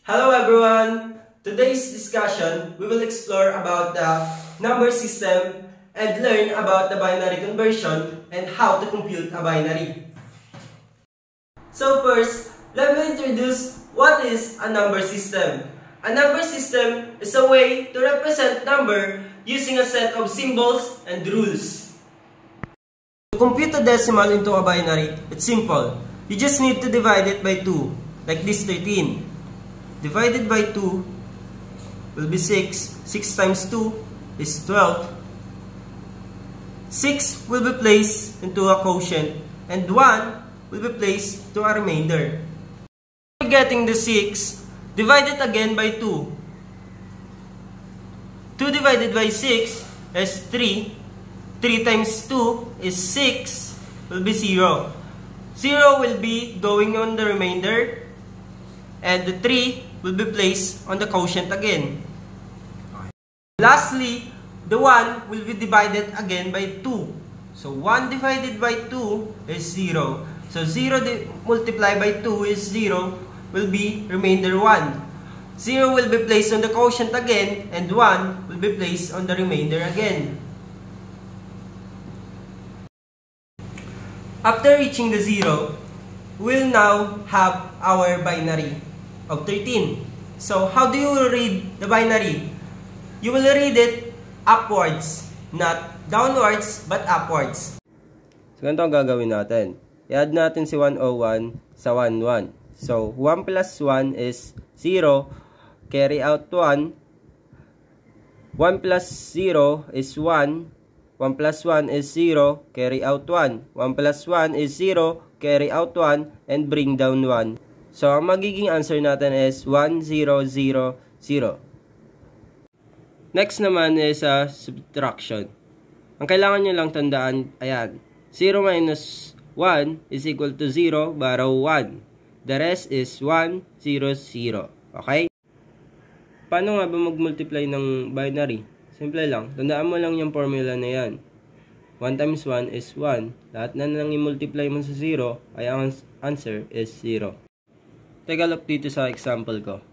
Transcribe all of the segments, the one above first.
Hello everyone! Today's discussion, we will explore about the number system and learn about the binary conversion and how to compute a binary. So first, let me introduce what is a number system. A number system is a way to represent number using a set of symbols and rules. To compute a decimal into a binary, it's simple. You just need to divide it by 2, like this 13. Divided by 2 will be 6. 6 times 2 is 12. 6 will be placed into a quotient and 1 will be placed to a remainder. After getting the 6, divide it again by 2. 2 divided by 6 is 3. 3 times 2 is 6, will be 0. 0 will be going on the remainder and the 3 will be placed on the quotient again. Lastly, the 1 will be divided again by 2. So 1 divided by 2 is 0. So 0 multiplied by 2 is 0, will be remainder 1. 0 will be placed on the quotient again and 1 will be placed on the remainder again. After reaching the 0, we'll now have our binary of 13. So how do you read the binary? You will read it upwards, not downwards, but upwards. So ganito ang gagawin natin. I-add natin si 101 sa 11. So 1 plus 1 is 0. Carry out 1. 1 plus 0 is 1. 1 plus 1 is 0. Carry out 1. 1 plus 1 is 0. Carry out 1. And bring down 1. So ang magiging answer natin is 1, 0, 0, 0. Next naman is subtraction. Ang kailangan nyo lang tandaan, ayan, 0 minus 1 is equal to 0, borrow 1. The rest is 1, 0, 0. Okay? Paano nga ba mag-multiply ng binary? Simple lang. Tandaan mo lang yung formula na yan. 1 times 1 is 1. Lahat na nang i-multiply mo sa 0, ay ang answer is 0. Take a look dito sa example ko.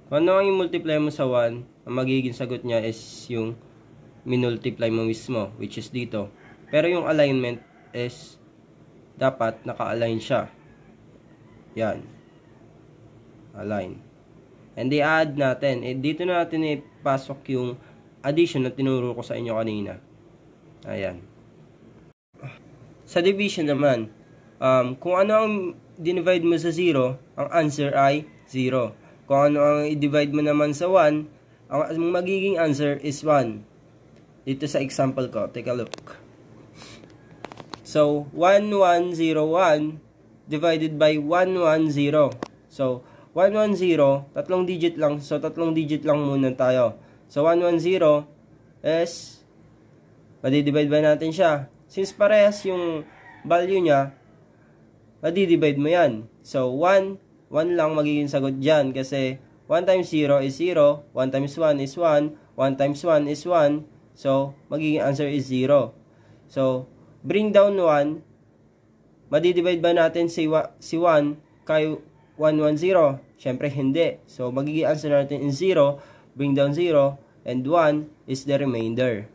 Kung ano ang i-multiply mo sa 1, ang magiging sagot niya is yung minultiply mo mismo, which is dito. Pero yung alignment is dapat naka-align siya. Yan. Align. And i-add natin. Dito natin ipasok yung addition na tinuro ko sa inyo kanina. Ayan. Sa division naman, kung ano ang dinivide mo sa 0, ang answer ay 0. Kung ano ang i-divide mo naman sa 1, ang magiging answer is 1. Dito sa example ko, take a look. So, 1101 divided by 110. So, 110, tatlong digit lang. So, tatlong digit lang muna tayo. So, 110 is, madidivide ba natin siya? Since parehas yung value niya, madidivide mo yan. So, 1 lang magiging sagot dyan. Kasi, 1 times 0 is 0. 1 times 1 is 1. 1 times 1 is 1. So, magiging answer is 0. So, bring down 1. Madidivide ba natin si 1 kay 110? Siyempre, hindi. So, magiging answer natin is 0. Bring down 0. And 1 is the remainder.